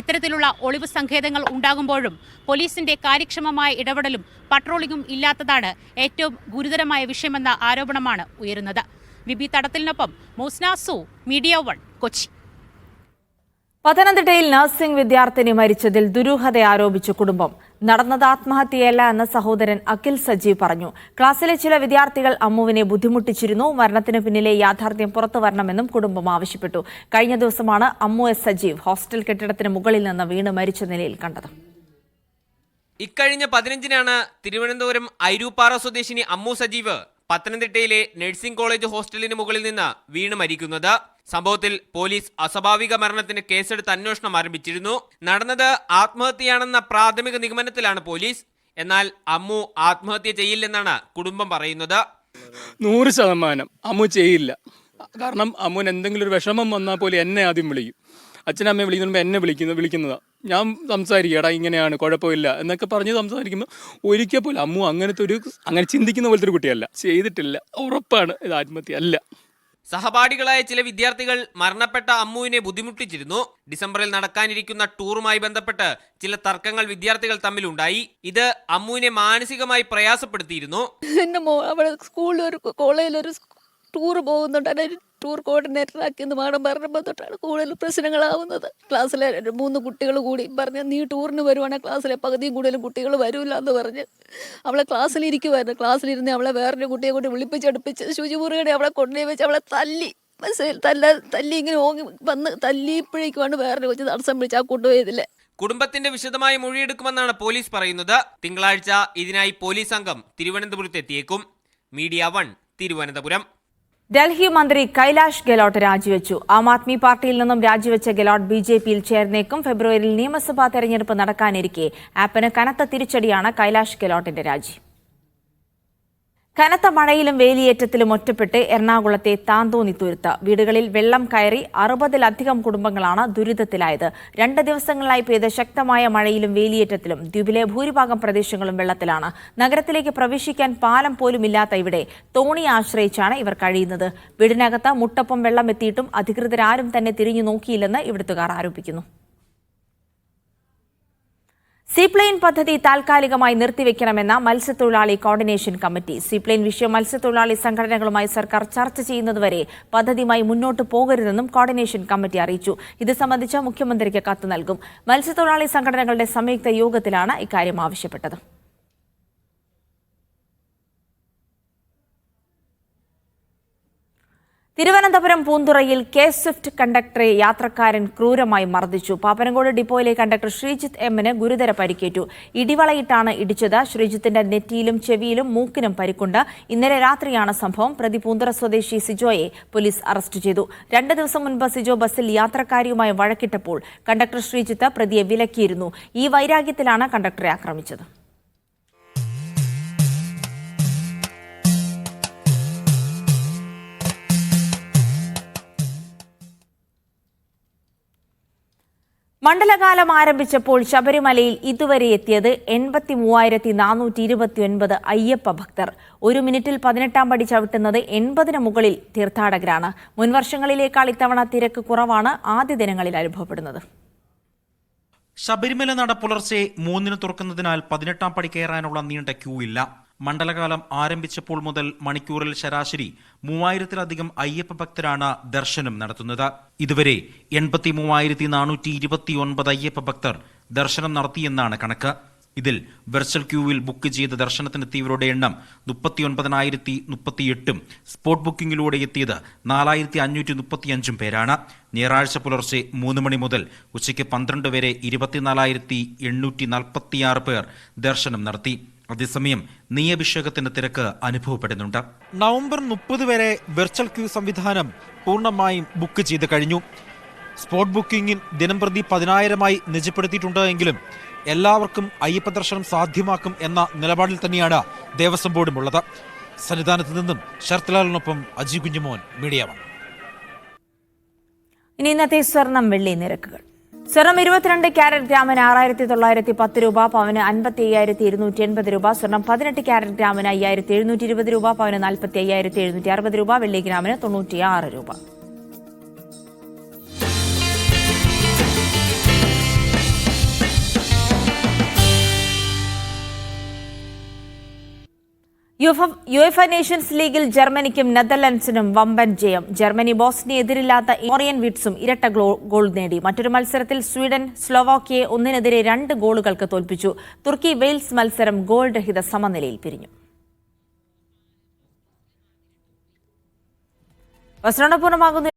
ഇത്തരത്തിലുള്ള ഒളിവ് സങ്കേതങ്ങൾ ഉണ്ടാകുമ്പോഴും പോലീസിന്റെ കാര്യക്ഷമമായ ഇടപെടലും പട്രോളിംഗും ഇല്ലാത്തതാണ് ഏറ്റവും ഗുരുതരമായ വിഷയമെന്ന ആരോപണമാണ് ഉയരുന്നത്. വിബി തടത്തിലിനൊപ്പം മോസ്നാസു, മീഡിയ 1, കൊച്ചി. പത്തനംതിട്ടയിൽ നഴ്സിംഗ് വിദ്യാർത്ഥിനി മരിച്ചതിൽ ദുരൂഹത ആരോപിച്ചു കുടുംബം. നടന്നത് ആത്മഹത്യയല്ല എന്ന് സഹോദരൻ അഖിൽ സജീവ് പറഞ്ഞു. ക്ലാസ്സിലെ ചില വിദ്യാർത്ഥികൾ അമ്മുവിനെ ബുദ്ധിമുട്ടിച്ചിരുന്നു. മരണത്തിന് പിന്നിലെ യാഥാർത്ഥ്യം പുറത്തുവരണമെന്നും കുടുംബം ആവശ്യപ്പെട്ടു. കഴിഞ്ഞ ദിവസമാണ് അമ്മു എസ് സജീവ് ഹോസ്റ്റൽ കെട്ടിടത്തിന് മുകളിൽ നിന്ന് വീണ് മരിച്ച നിലയിൽ കണ്ടത്. ഇക്കഴിഞ്ഞ 15-നാണ് തിരുവനന്തപുരം ഐരൂപ്പാറ സ്വദേശിനി അമ്മു സജീവ് പത്തനംതിട്ടയിലെ നഴ്സിംഗ് കോളേജ് ഹോസ്റ്റലിന് മുകളിൽ നിന്ന് വീണ് മരിക്കുന്നത്. സംഭവത്തിൽ പോലീസ് അസ്വാഭാവിക മരണത്തിന് കേസെടുത്ത് അന്വേഷണം ആരംഭിച്ചിരുന്നു. നടന്നത് ആത്മഹത്യയാണെന്ന പ്രാഥമിക നിഗമനത്തിലാണ് പോലീസ്. എന്നാൽ അമ്മു ആത്മഹത്യ ചെയ്യില്ലെന്നാണ് കുടുംബം പറയുന്നത്. 100% അമ്മു ചെയ്യില്ല. കാരണം അമ്മുവിന് എന്തെങ്കിലും ഒരു വിഷമം വന്നാൽ പോലും എന്നെ ആദ്യം വിളിക്കും. അച്ഛനമ്മയെ വിളിക്കുമ്പോൾ എന്നെ വിളിക്കുന്നതാണ്. ഞാൻ സംസാരിക്കും, എടാ ഇങ്ങനെയാണ്, കുഴപ്പമില്ല എന്നൊക്കെ പറഞ്ഞ് സംസാരിക്കുമ്പോൾ ഒരിക്കൽ പോലും അമ്മു അങ്ങനെ ചിന്തിക്കുന്ന പോലത്തെ ഒരു കുട്ടിയല്ല. ചെയ്തിട്ടില്ല, ഉറപ്പാണ് ഇത് ആത്മഹത്യ അല്ല. സഹപാഠികളായ ചില വിദ്യാർത്ഥികൾ മരണപ്പെട്ട അമ്മുവിനെ ബുദ്ധിമുട്ടിച്ചിരുന്നു. ഡിസംബറിൽ നടക്കാനിരിക്കുന്ന ടൂറുമായി ബന്ധപ്പെട്ട് ചില തർക്കങ്ങൾ വിദ്യാർത്ഥികൾ തമ്മിലുണ്ടായി. ഇത് അമ്മുവിനെ മാനസികമായി പ്രയാസപ്പെടുത്തിയിരുന്നു. എൻ്റെ അവിടെ സ്കൂളിൽ കോളേജിലൊരു ടൂർ പോകുന്നുണ്ട്. അതിന് ടൂർ കോർഡിനേറ്റർ ആക്കിയെന്ന് മാഡം പറഞ്ഞപ്പോൾ തൊട്ടാണ് കൂടുതൽ പ്രശ്നങ്ങളാവുന്നത്. ക്ലാസ്സിലെ 3 കുട്ടികൾ കൂടി പറഞ്ഞ് നീ ടൂറിന് വരുവാണെങ്കിൽ ക്ലാസ്സിലെ പകുതിയും കൂടുതലും കുട്ടികൾ വരില്ല എന്ന് പറഞ്ഞ് അവളെ ക്ലാസ്സിലിരിക്കുമായിരുന്നു. ക്ലാസ്സിലിരുന്ന് അവളെ വേറൊരു കുട്ടിയെ കൂടി വിളിപ്പിച്ചടുപ്പിച്ച് ശുചിമുറിയുടെ അവളെ കൊണ്ടുപോയി വെച്ച് അവളെ തല്ലി തല്ലി ഇങ്ങനെ ഓങ്ങി വന്ന് തല്ലിയപ്പോഴേക്കുമാണ് വേറൊരു കൊച്ചു തടസ്സം പിടിച്ച് ആ കൊണ്ടുപോയതില്ല. കുടുംബത്തിന്റെ വിശദമായ മൊഴിയെടുക്കുമെന്നാണ് പോലീസ് പറയുന്നത്. തിങ്കളാഴ്ച ഇതിനായി പോലീസ് സംഘം തിരുവനന്തപുരത്ത് എത്തിയേക്കും. മീഡിയ 1 തിരുവനന്തപുരം. ഡൽഹി മന്ത്രി കൈലാഷ് ഗെലോട്ട് രാജിവെച്ചു. ആം ആദ്മി പാർട്ടിയിൽ നിന്നും രാജിവെച്ച ഗെലോട്ട് ബിജെപിയിൽ ചേർന്നേക്കും. ഫെബ്രുവരിയിൽ നിയമസഭാ തെരഞ്ഞെടുപ്പ് നടക്കാനിരിക്കെ ആപ്പിന് കനത്ത തിരിച്ചടിയാണ് കൈലാഷ് ഗെലോട്ടിന്റെ രാജി. കനത്ത മഴയിലും വേലിയേറ്റത്തിലും ഒറ്റപ്പെട്ട് എറണാകുളത്തെ താന്തോന്നി തുരുത്ത്. വീടുകളിൽ വെള്ളം കയറി 60-ലധികം കുടുംബങ്ങളാണ് ദുരിതത്തിലായത്. 2 ദിവസങ്ങളിലായി പെയ്ത ശക്തമായ മഴയിലും വേലിയേറ്റത്തിലും ദ്വീപിലെ ഭൂരിഭാഗം പ്രദേശങ്ങളും വെള്ളത്തിലാണ്. നഗരത്തിലേക്ക് പ്രവേശിക്കാൻ പാലം പോലുമില്ലാത്ത ഇവിടെ തോണി ആശ്രയിച്ചാണ് ഇവർ കഴിയുന്നത്. വീടിനകത്ത് മുട്ടപ്പം വെള്ളം എത്തിയിട്ടും അധികൃതരാരും തന്നെ തിരിഞ്ഞു നോക്കിയില്ലെന്ന് ഇവിടുത്തുകാർ ആരോപിക്കുന്നു. സീപ്ലെയിൻ പദ്ധതി താൽക്കാലികമായി നിർത്തിവെക്കണമെന്ന മത്സ്യത്തൊഴിലാളി കോർഡിനേഷൻ കമ്മിറ്റി. സീപ്ലെയിൻ വിഷയം മത്സ്യത്തൊഴിലാളി സംഘടനകളുമായി സർക്കാർ ചർച്ച ചെയ്യുന്നതുവരെ പദ്ധതിയുമായി മുന്നോട്ട് പോകരുതെന്നും കോർഡിനേഷൻ കമ്മിറ്റി അറിയിച്ചു. ഇത് സംബന്ധിച്ച് മുഖ്യമന്ത്രിക്ക് കത്ത് നൽകും. മത്സ്യത്തൊഴിലാളി സംഘടനകളുടെ സംയുക്ത യോഗത്തിലാണ് ഇക്കാര്യം ആവശ്യപ്പെട്ടത്. തിരുവനന്തപുരം പൂന്തുറയിൽ കെ സ്വിഫ്റ്റ് കണ്ടക്ടറെ യാത്രക്കാരൻ ക്രൂരമായി മർദ്ദിച്ചു. പാപ്പനംകോട് ഡിപ്പോയിലെ കണ്ടക്ടർ ശ്രീജിത്ത് എമ്മിന് ഗുരുതര പരിക്കേറ്റു. ഇടിവളയിട്ടാണ് ഇടിച്ചത്. ശ്രീജിത്തിന്റെ നെറ്റിയിലും ചെവിയിലും മൂക്കിനും പരിക്കുണ്ട്. ഇന്നലെ രാത്രിയാണ് സംഭവം. പ്രതി പൂന്തുറ സ്വദേശി സിജോയെ പോലീസ് അറസ്റ്റ് ചെയ്തു. 2 ദിവസം മുൻപ് സിജോ ബസ്സിൽ യാത്രക്കാരിയുമായി വഴക്കിട്ടപ്പോൾ കണ്ടക്ടർ ശ്രീജിത്ത് പ്രതിയെ വിലക്കിയിരുന്നു. ഈ വൈരാഗ്യത്തിലാണ് കണ്ടക്ടറെ ആക്രമിച്ചത്. മണ്ഡലകാലം ആരംഭിച്ചപ്പോൾ ശബരിമലയിൽ ഇതുവരെ എത്തിയത് 83,429 അയ്യപ്പ ഭക്തർ. 1 മിനിറ്റിൽ 18-ാം പടി ചവിട്ടുന്നത് 80-ന് മുകളിൽ തീർത്ഥാടകരാണ്. മുൻവർഷങ്ങളിലേക്കാൾ ഇത്തവണ തിരക്ക് കുറവാണ് ആദ്യ ദിനങ്ങളിൽ അനുഭവപ്പെടുന്നത്. ശബരിമല നട പുലർച്ചെ 3-ന് തുറക്കുന്നതിനാൽ 18-ാം പടി കയറാനുള്ള നീണ്ട ക്യൂ ഇല്ല. മണ്ഡലകാലം ആരംഭിച്ചപ്പോൾ മുതൽ മണിക്കൂറിൽ ശരാശരി 3000-ലധികം അയ്യപ്പ ഭക്തരാണ് ദർശനം നടത്തുന്നത്. ഇതുവരെ 83,429 അയ്യപ്പ ഭക്തർ ദർശനം നടത്തിയെന്നാണ് കണക്ക്. ഇതിൽ വെർച്വൽ ക്യൂവിൽ ബുക്ക് ചെയ്ത് ദർശനത്തിനെത്തിയവരുടെ എണ്ണം 39,038-ഉം സ്പോട്ട് ബുക്കിംഗിലൂടെ എത്തിയത് 4,535 പേരാണ്. ഞായറാഴ്ച പുലർച്ചെ 3 മണി മുതൽ ഉച്ചയ്ക്ക് 12 വരെ 24,846 പേർ ദർശനം നടത്തി. അതേസമയം നെയ്യഭിഷേകത്തിന്റെ തിരക്ക് അനുഭവപ്പെടുന്നുണ്ട്. നവംബർ 30 വരെ വെർച്വൽ ക്യൂ സംവിധാനം പൂർണ്ണമായും ബുക്ക് ചെയ്ത് കഴിഞ്ഞു. സ്പോട്ട് ബുക്കിംഗിൽ ദിനംപ്രതി 10,000-ആയി നിജപ്പെടുത്തിയിട്ടുണ്ട്. എങ്കിലും എല്ലാവർക്കും അയ്യപ്പ ദർശനം സാധ്യമാക്കും എന്ന നിലപാടിൽ തന്നെയാണ് ദേവസ്വം ബോർഡുമുള്ളത്. സന്നിധാനത്ത് നിന്നും ശരത്ലാലിനൊപ്പം അജി കുഞ്ഞുമോൻ, മീഡിയ 1. ഇനി ഇന്നത്തെ സ്വർണം വെള്ളി നിരക്കുകൾ. സ്വർണം 22 ക്യാരറ്റ് ഗ്രാമിന് 6,910 രൂപ, പവന് 55,280 രൂപ. സ്വർണം 18 ക്യാരറ്റ് ഗ്രാമിന് 5,720 രൂപ, പവന് 45,760 രൂപ. വെള്ളി ഗ്രാമിന് 96 രൂപ. യുഎഫ നേഷൻസ് ലീഗിൽ ജർമ്മനിക്കും നെതർലൻഡ്സിനും വമ്പൻ ജയം. ജർമ്മനി ബോസ്നിയ എതിരില്ലാത്ത മോറിയൻ വിറ്റ്സും ഇരട്ട ഗോൾ നേടി. മറ്റൊരു മത്സരത്തിൽ സ്വീഡൻ സ്ലോവാക്യയെ 1-2 ഗോളുകൾക്ക് തോൽപ്പിച്ചു. തുർക്കി വെയിൽസ് മത്സരം ഗോൾ രഹിത സമനിലയിൽ പിരിഞ്ഞു. പൂർണ്ണമാകുന്നു.